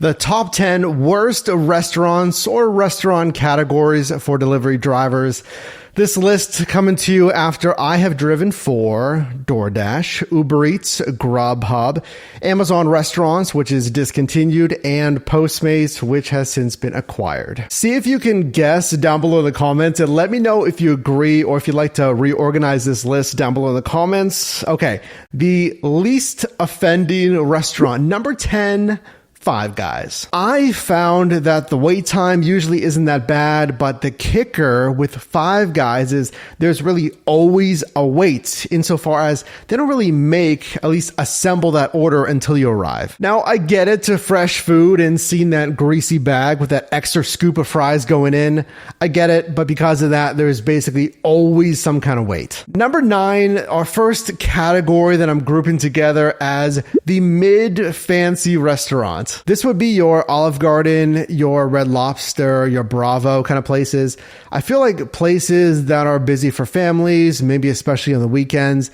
The top 10 worst restaurants or restaurant categories for delivery drivers. This list coming to you after I have driven for DoorDash, Uber Eats, Grubhub, Amazon Restaurants, which is discontinued, and Postmates, which has since been acquired. See if you can guess down below in the comments and let me know if you agree or if you'd like to reorganize this list down below in the comments. Okay, the least offending restaurant, number 10, Five Guys. I found that the wait time usually isn't that bad, but the kicker with Five Guys is there's really always a wait insofar as they don't really make, at least assemble that order until you arrive. Now, I get it to fresh food and seeing that greasy bag with that extra scoop of fries going in. I get it, but because of that, there's basically always some kind of wait. Number 9, our first category that I'm grouping together as the mid-fancy restaurant. This would be your Olive Garden, your Red Lobster, your Bravo kind of places. I feel like places that are busy for families, maybe especially on the weekends.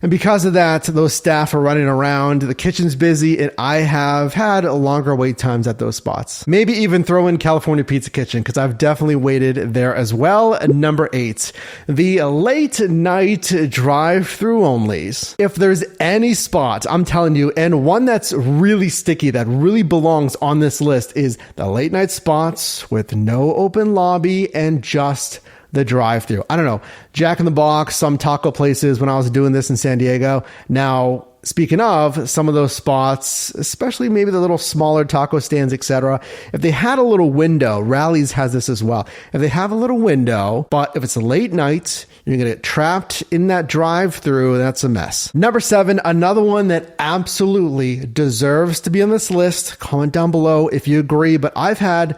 And because of that, those staff are running around, the kitchen's busy, and I have had longer wait times at those spots. Maybe even throw in California Pizza Kitchen, because I've definitely waited there as well. Number 8, the late night drive-through onlys. If there's any spot, I'm telling you, and one that's really sticky, that really belongs on this list, is the late night spots with no open lobby and just the drive-thru. I don't know, Jack in the Box, some taco places when I was doing this in San Diego. Now, speaking of some of those spots, especially maybe the little smaller taco stands, etc., if they had a little window, Rally's has this as well. If they have a little window, but if it's a late night, you're going to get trapped in that drive-thru, that's a mess. Number 7, another one that absolutely deserves to be on this list. Comment down below if you agree, but I've had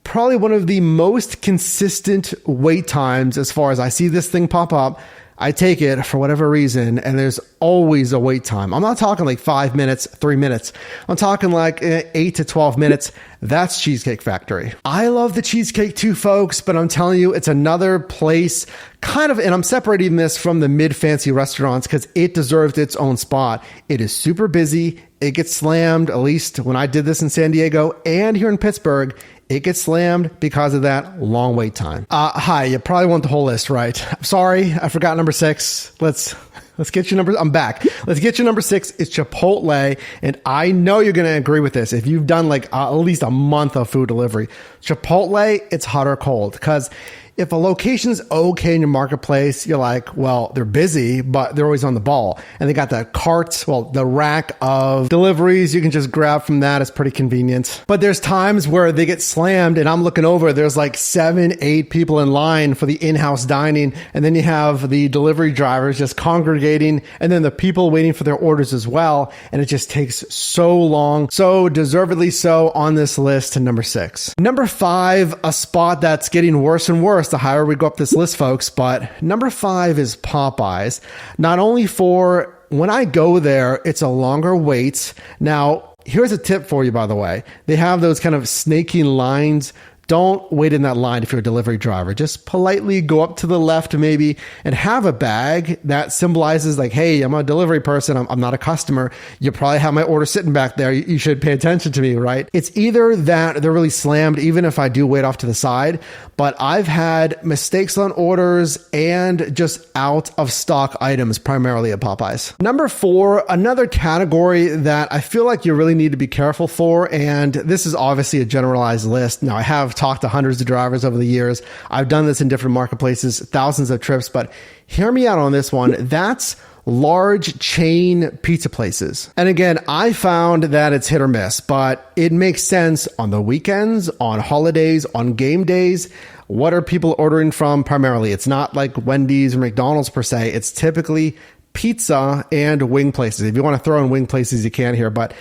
probably one of the most consistent wait times as far as I see this thing pop up. I take it for whatever reason, and there's always a wait time. I'm not talking like 5 minutes, 3 minutes. I'm talking like 8 to 12 minutes. That's Cheesecake Factory. I love the cheesecake too, folks, but I'm telling you, it's another place kind of, and I'm separating this from the mid-fancy restaurants because it deserves its own spot. It is super busy. It gets slammed, at least when I did this in San Diego and here in Pittsburgh. It gets slammed because of that long wait time. Hi, you probably want the whole list, right? I'm sorry, I forgot number 6. Let's get you number, I'm back. Let's get you number 6. It's Chipotle. And I know you're going to agree with this. If you've done like at least a month of food delivery, Chipotle, it's hot or cold. Because if a location's okay in your marketplace, you're like, well, they're busy, but they're always on the ball. And they got the cart, well, the rack of deliveries you can just grab from that. It's pretty convenient. But there's times where they get slammed and I'm looking over, there's like 7, 8 people in line for the in-house dining. And then you have the delivery drivers just congregating and then the people waiting for their orders as well. And it just takes so long. So deservedly so on this list to number 6. Number 5, a spot that's getting worse and worse the higher we go up this list, folks, but number 5 is Popeyes. Not only for when I go there, it's a longer wait. Now, here's a tip for you, by the way. They have those kind of snaking lines. Don't wait in that line if you're a delivery driver. Just politely go up to the left maybe and have a bag that symbolizes like, hey, I'm a delivery person. I'm not a customer. You probably have my order sitting back there. You should pay attention to me, right? It's either that they're really slammed, even if I do wait off to the side, but I've had mistakes on orders and just out of stock items, primarily at Popeyes. Number 4, another category that I feel like you really need to be careful for, and this is obviously a generalized list. Now, I have talked to hundreds of drivers over the years. I've done this in different marketplaces, thousands of trips, but hear me out on this one. That's large chain pizza places. And again, I found that it's hit or miss, but it makes sense on the weekends, on holidays, on game days. What are people ordering from primarily? It's not like Wendy's or McDonald's per se. It's typically pizza and wing places. If you want to throw in wing places, you can here, but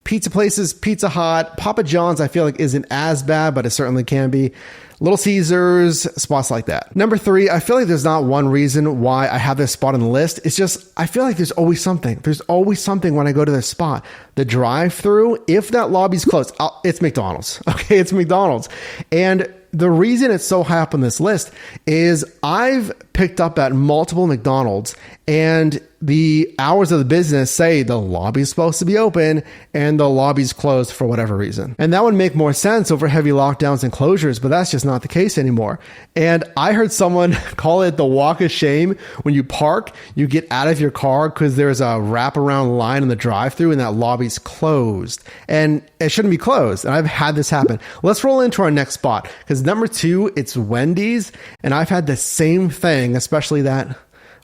pizza places, Pizza Hut, Papa John's, I feel like isn't as bad, but it certainly can be. Little Caesars, spots like that. Number 3, I feel like there's not one reason why I have this spot on the list. It's just, I feel like there's always something. There's always something when I go to this spot. The drive-thru, if that lobby's closed, it's McDonald's. Okay, it's McDonald's. And the reason it's so high up on this list is I've picked up at multiple McDonald's and the hours of the business say the lobby's supposed to be open and the lobby's closed for whatever reason. And that would make more sense over heavy lockdowns and closures, but that's just not the case anymore. And I heard someone call it the walk of shame. When you park, you get out of your car because there's a wraparound line in the drive-thru and that lobby's closed. And it shouldn't be closed. And I've had this happen. Let's roll into our next spot because number 2, it's Wendy's. And I've had the same thing, especially that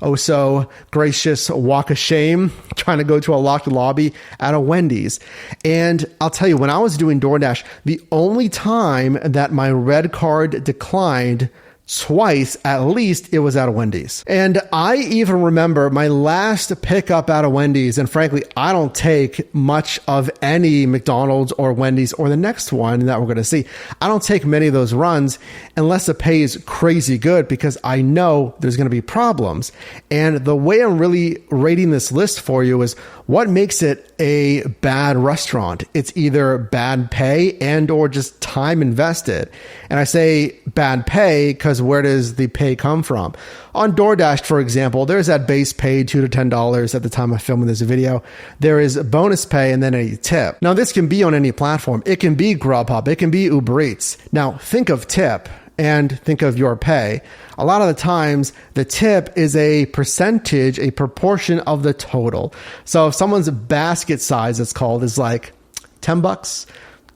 oh so gracious walk of shame trying to go to a locked lobby at a Wendy's. And I'll tell you, when I was doing DoorDash, the only time that my red card declined twice, at least, it was at a Wendy's. And I even remember my last pickup at a Wendy's, and frankly, I don't take much of any McDonald's or Wendy's or the next one that we're going to see. I don't take many of those runs unless the pay is crazy good because I know there's going to be problems. And the way I'm really rating this list for you is what makes it a bad restaurant. It's either bad pay and or just time invested. And I say bad pay because where does the pay come from? On DoorDash, for example, there's that base pay $2 to $10 at the time of filming this video. There is bonus pay and then a tip. Now, this can be on any platform. It can be Grubhub. It can be Uber Eats. Now, think of tip and think of your pay. A lot of the times, the tip is a percentage, a proportion of the total. So if someone's basket size, it's called, is like $10, $12,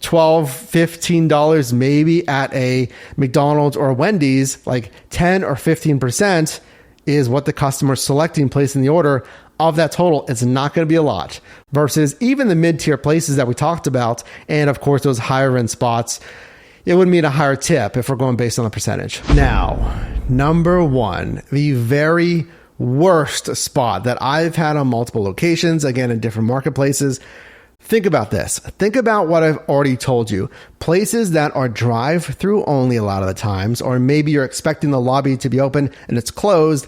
$15 maybe at a McDonald's or a Wendy's, like 10 or 15% is what the customer's selecting, placing the order. Of that total, it's not going to be a lot. Versus even the mid-tier places that we talked about, and of course those higher end spots, it would mean a higher tip if we're going based on the percentage. Now, number 1, the very worst spot that I've had on multiple locations, again, in different marketplaces. Think about this. Think about what I've already told you. Places that are drive-through only a lot of the times, or maybe you're expecting the lobby to be open and it's closed,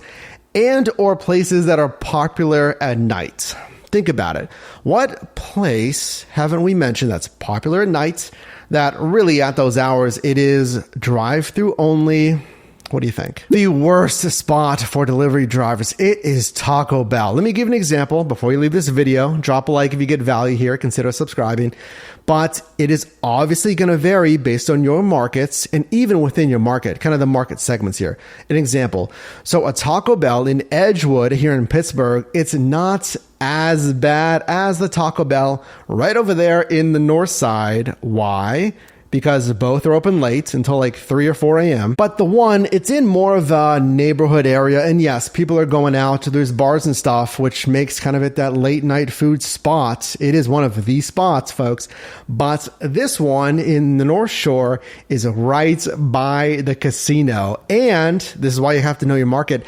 and or places that are popular at night. Think about it. What place haven't we mentioned that's popular at night that really at those hours it is drive-through only? What do you think? The worst spot for delivery drivers, it is Taco Bell. Let me give an example before you leave this video. Drop a like if you get value here. Consider subscribing. But it is obviously going to vary based on your markets and even within your market, kind of the market segments here. An example. So a Taco Bell in Edgewood here in Pittsburgh, it's not as bad as the Taco Bell right over there in the north side. Why? Because both are open late until like 3 or 4 a.m. But the one, it's in more of a neighborhood area. And yes, people are going out. There's bars and stuff, which makes kind of it that late night food spot. It is one of the spots, folks. But this one in the North Shore is right by the casino. And this is why you have to know your market.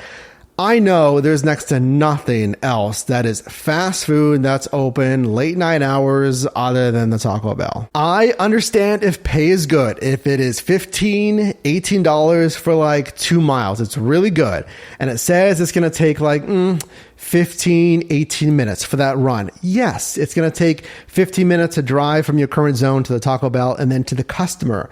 I know there's next to nothing else that is fast food that's open late night hours other than the Taco Bell. I understand if pay is good. If it is $15, $18 for like 2 miles, it's really good. And it says it's going to take like 15, 18 minutes for that run. Yes, it's going to take 15 minutes to drive from your current zone to the Taco Bell and then to the customer.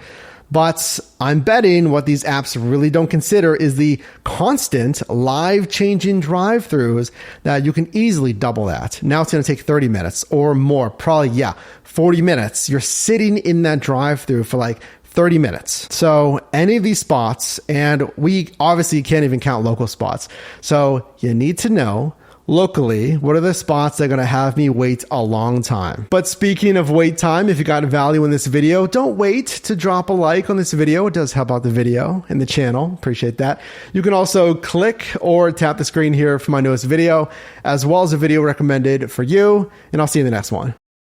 But I'm betting what these apps really don't consider is the constant live changing drive-thrus that you can easily double that. Now it's going to take 30 minutes or more, probably, 40 minutes. You're sitting in that drive-thru for like 30 minutes. So any of these spots, and we obviously can't even count local spots. So you need to know locally, what are the spots that are going to have me wait a long time? But speaking of wait time, if you got value in this video, don't wait to drop a like on this video. It does help out the video and the channel. Appreciate that. You can also click or tap the screen here for my newest video, as well as a video recommended for you. And I'll see you in the next one.